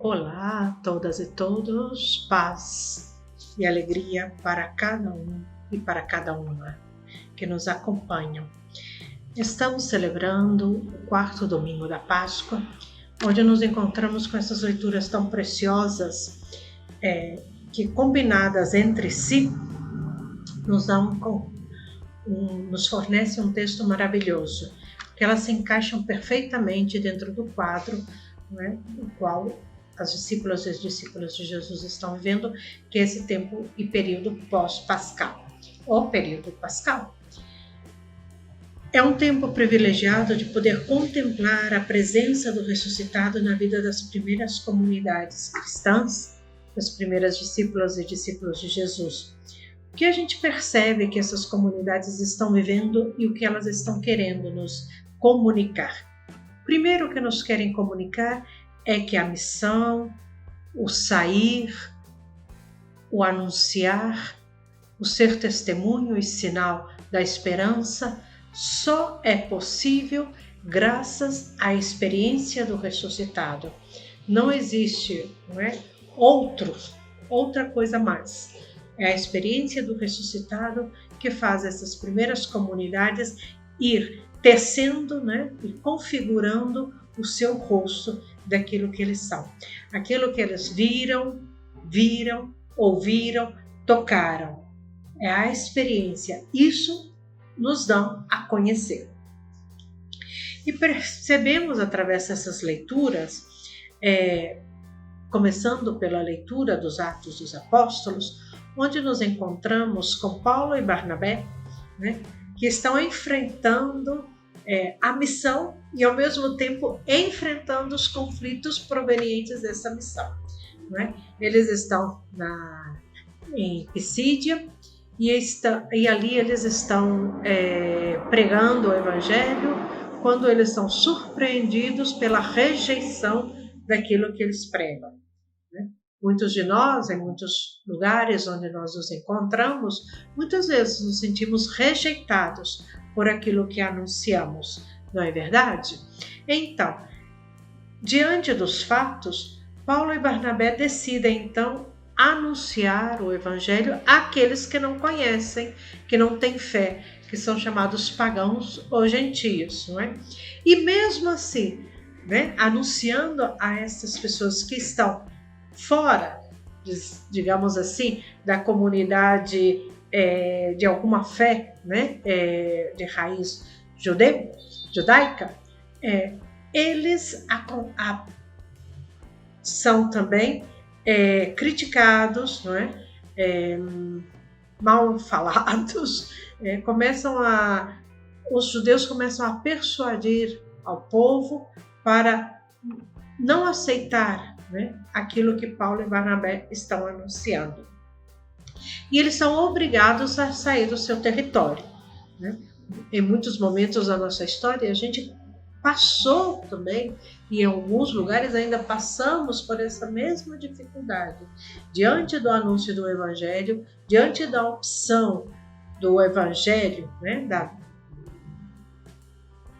Olá a todas e todos, paz e alegria para cada um e para cada uma que nos acompanham. Estamos celebrando o 4º domingo da Páscoa, onde nos encontramos com essas leituras tão preciosas que, combinadas entre si, nos fornecem um texto maravilhoso, que elas se encaixam perfeitamente dentro do quadro, no qual as discípulas e os discípulos de Jesus estão vivendo, que é esse tempo e período pós-pascal, o período pascal. É um tempo privilegiado de poder contemplar a presença do ressuscitado na vida das primeiras comunidades cristãs, das primeiras discípulas e discípulos de Jesus. O que a gente percebe que essas comunidades estão vivendo e o que elas estão querendo nos comunicar. Primeiro, o que nos querem comunicar é que a missão, o sair, o anunciar, o ser testemunho e sinal da esperança só é possível graças à experiência do ressuscitado. Não existe, outra coisa mais. É a experiência do ressuscitado que faz essas primeiras comunidades ir tecendo, e configurando o seu rosto daquilo que eles são. Aquilo que eles viram, ouviram, tocaram. É a experiência. Isso nos dão a conhecer. E percebemos através dessas leituras, começando pela leitura dos Atos dos Apóstolos, onde nos encontramos com Paulo e Barnabé, que estão enfrentando a missão e ao mesmo tempo enfrentando os conflitos provenientes dessa missão. Eles estão em Pisídia e ali eles estão pregando o Evangelho quando eles são surpreendidos pela rejeição daquilo que eles pregam. Muitos de nós, em muitos lugares onde nós nos encontramos, muitas vezes nos sentimos rejeitados por aquilo que anunciamos, não é verdade? Então, diante dos fatos, Paulo e Barnabé decidem então anunciar o Evangelho àqueles que não conhecem, que não têm fé, que são chamados pagãos ou gentios, não é? E mesmo assim, anunciando a essas pessoas que estão fora, digamos assim, da comunidade de alguma fé, de raiz judaica, eles são também criticados, mal falados, os judeus começam a persuadir ao povo para não aceitar aquilo que Paulo e Barnabé estão anunciando. E eles são obrigados a sair do seu território. Em muitos momentos da nossa história, a gente passou também, e em alguns lugares ainda passamos por essa mesma dificuldade. Diante do anúncio do Evangelho, diante da opção do Evangelho, da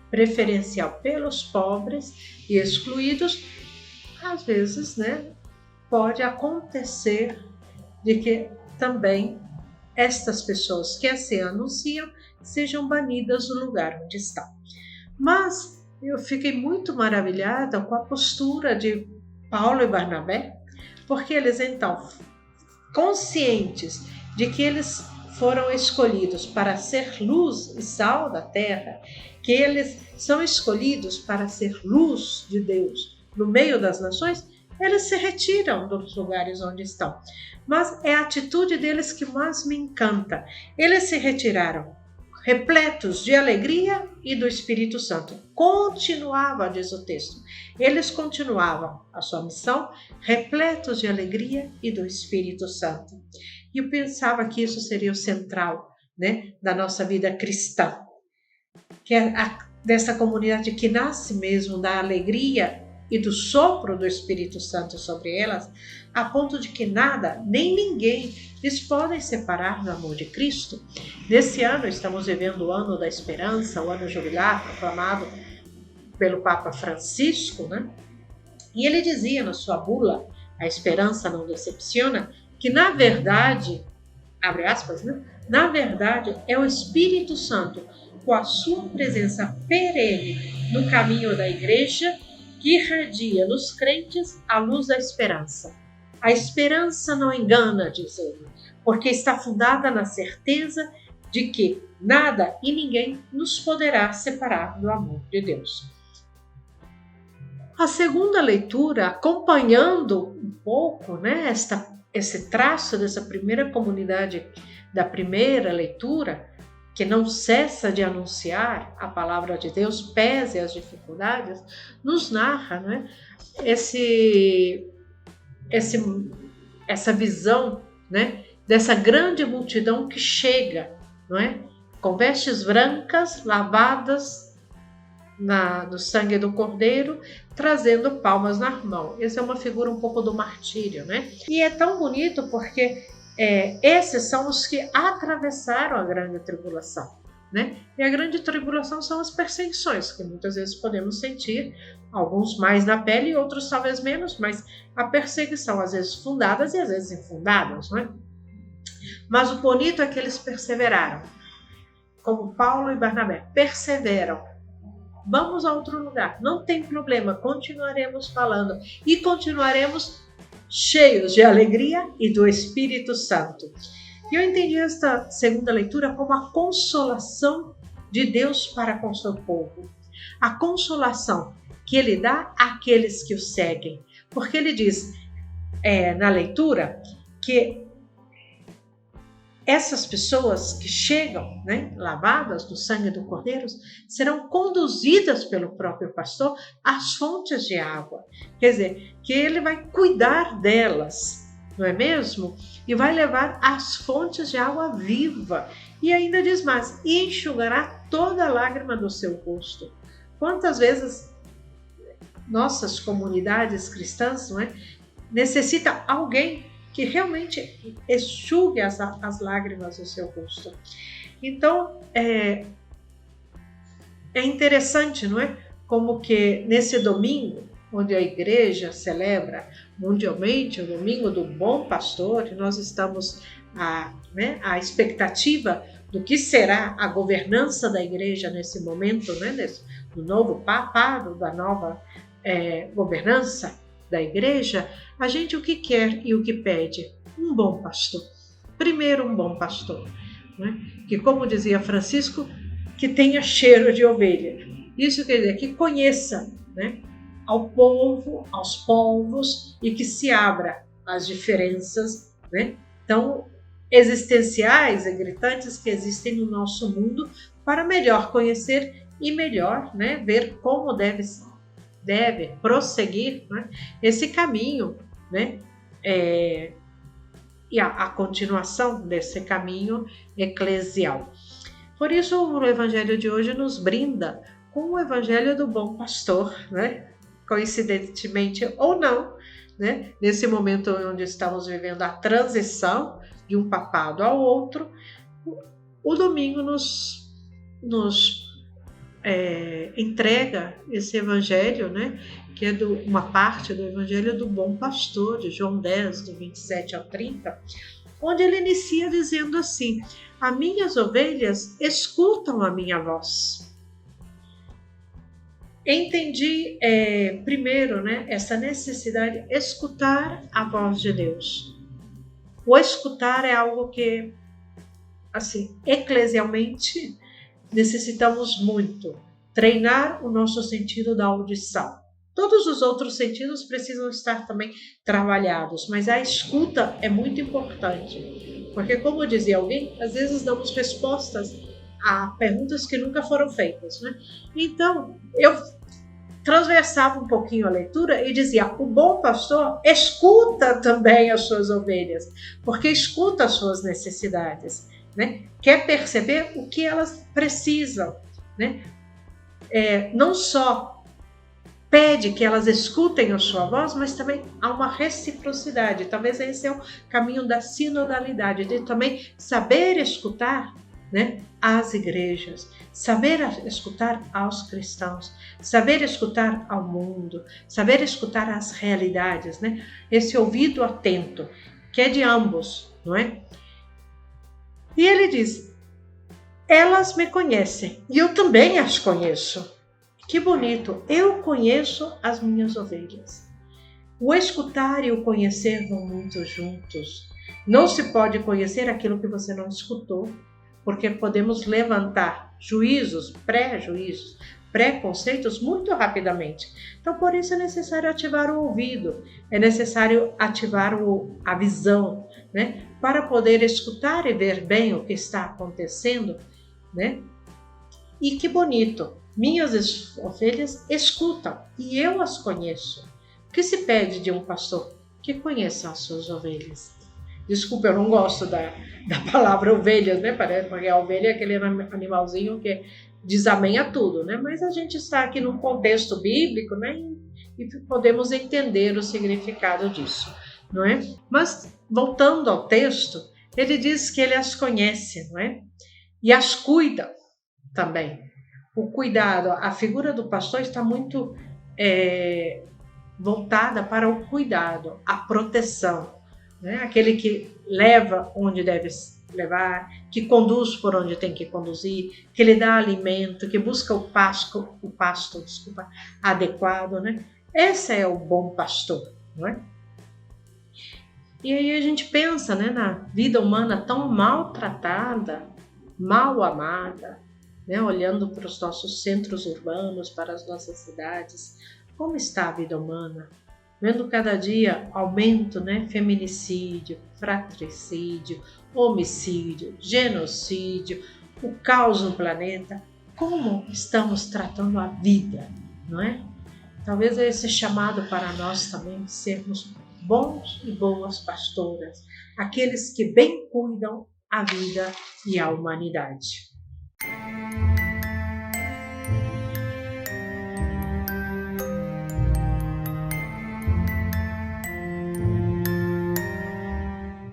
preferencial pelos pobres e excluídos, às vezes, pode acontecer de que também estas pessoas que assim anunciam sejam banidas do lugar onde estão. Mas eu fiquei muito maravilhada com a postura de Paulo e Barnabé, porque eles então, conscientes de que eles foram escolhidos para ser luz e sal da terra, que eles são escolhidos para ser luz de Deus no meio das nações, eles se retiram dos lugares onde estão. Mas é a atitude deles que mais me encanta. Eles se retiraram repletos de alegria e do Espírito Santo. Continuava, diz o texto. Eles continuavam a sua missão repletos de alegria e do Espírito Santo. E eu pensava que isso seria o central, da nossa vida cristã. Que é dessa comunidade que nasce mesmo da alegria e do sopro do Espírito Santo sobre elas, a ponto de que nada, nem ninguém, lhes podem separar do amor de Cristo. Nesse ano, estamos vivendo o ano da esperança, o ano jubilar, proclamado pelo Papa Francisco, E ele dizia na sua bula, a esperança não decepciona, que na verdade, abre aspas, né? Na verdade é o Espírito Santo, com a sua presença perene no caminho da igreja, que irradia nos crentes a luz da esperança. A esperança não engana, diz ele, porque está fundada na certeza de que nada e ninguém nos poderá separar do amor de Deus. A segunda leitura, acompanhando um pouco, né, esse traço dessa primeira comunidade, da primeira leitura, que não cessa de anunciar a palavra de Deus, pese as dificuldades, nos narra, né, essa visão, né, dessa grande multidão que chega, não é, com vestes brancas, lavadas no sangue do Cordeiro, trazendo palmas na mão. Essa é uma figura um pouco do martírio, né? E é tão bonito porque esses são os que atravessaram a grande tribulação, né? E a grande tribulação são as perseguições, que muitas vezes podemos sentir, alguns mais na pele e outros talvez menos, mas a perseguição, às vezes fundadas e às vezes infundadas, né? Mas o bonito é que eles perseveraram, como Paulo e Barnabé, perseveram. Vamos a outro lugar, não tem problema, continuaremos falando e continuaremos cheios de alegria e do Espírito Santo. E eu entendi esta segunda leitura como a consolação de Deus para com seu povo. A consolação que ele dá àqueles que o seguem. Porque ele diz na leitura que essas pessoas que chegam, né, lavadas do sangue do Cordeiro, serão conduzidas pelo próprio pastor às fontes de água. Quer dizer, que ele vai cuidar delas, não é mesmo? E vai levar às fontes de água viva. E ainda diz mais, e enxugará toda lágrima do seu rosto. Quantas vezes nossas comunidades cristãs, não é, necessita alguém que realmente enxugue as lágrimas do seu rosto. Então, é interessante, não é? Como que nesse domingo, onde a igreja celebra mundialmente o domingo do Bom Pastor, nós estamos à expectativa do que será a governança da igreja nesse momento, né? Do novo papado, da nova governança da igreja, a gente o que quer e o que pede? Um bom pastor. Primeiro, um bom pastor, né? Que, como dizia Francisco, que tenha cheiro de ovelha. Isso quer dizer que conheça, né, ao povo, aos povos, e que se abra às diferenças, né, tão existenciais e gritantes que existem no nosso mundo, para melhor conhecer e melhor, né, ver como deve prosseguir, né, esse caminho, né, e a continuação desse caminho eclesial. Por isso, o Evangelho de hoje nos brinda com o Evangelho do Bom Pastor, né? Coincidentemente ou não, né? Nesse momento onde estamos vivendo a transição de um papado ao outro, o domingo nos entrega esse Evangelho, né? Que é uma parte do Evangelho do Bom Pastor, de João 10, do 27 ao 30, onde ele inicia dizendo assim: as minhas ovelhas escutam a minha voz. Entendi primeiro, né, essa necessidade de escutar a voz de Deus. O escutar é algo que, assim, eclesialmente, necessitamos muito. Treinar o nosso sentido da audição. Todos os outros sentidos precisam estar também trabalhados, mas a escuta é muito importante. Porque, como dizia alguém, às vezes damos respostas a perguntas que nunca foram feitas, né? Então, eu transversava um pouquinho a leitura e dizia: o bom pastor escuta também as suas ovelhas, porque escuta as suas necessidades, né? Quer perceber o que elas precisam, né? Não só pede que elas escutem a sua voz, mas também há uma reciprocidade. Talvez esse é o caminho da sinodalidade, de também saber escutar, né, às igrejas, saber escutar aos cristãos, saber escutar ao mundo, saber escutar as realidades, né? Esse ouvido atento, que é de ambos, não é? E ele diz, elas me conhecem e eu também as conheço. Que bonito, eu conheço as minhas ovelhas. O escutar e o conhecer vão muito juntos. Não se pode conhecer aquilo que você não escutou, porque podemos levantar juízos, pré-juízos, preconceitos muito rapidamente. Então, por isso é necessário ativar o ouvido, é necessário ativar a visão, né? Para poder escutar e ver bem o que está acontecendo, né? E que bonito, minhas ovelhas escutam e eu as conheço. O que se pede de um pastor? Que conheça as suas ovelhas. Desculpa, eu não gosto da palavra ovelhas, né? Parece que a ovelha é aquele animalzinho que diz amém a tudo, né? Mas a gente está aqui num contexto bíblico, né? E podemos entender o significado disso, não é? Mas, voltando ao texto, ele diz que ele as conhece, não é? E as cuida também. O cuidado, a figura do pastor está muito voltada para o cuidado, a proteção, né? Aquele que leva onde deve levar, que conduz por onde tem que conduzir, que lhe dá alimento, que busca o pasto adequado, né? Esse é o bom pastor, não é? E aí a gente pensa, né, na vida humana tão maltratada, mal amada, né, olhando para os nossos centros urbanos, para as nossas cidades, como está a vida humana? Vendo cada dia aumento, né, feminicídio, fratricídio, homicídio, genocídio, o caos no planeta. Como estamos tratando a vida, não é? Talvez esse chamado para nós também sermos bons e boas pastoras, aqueles que bem cuidam a vida e a humanidade.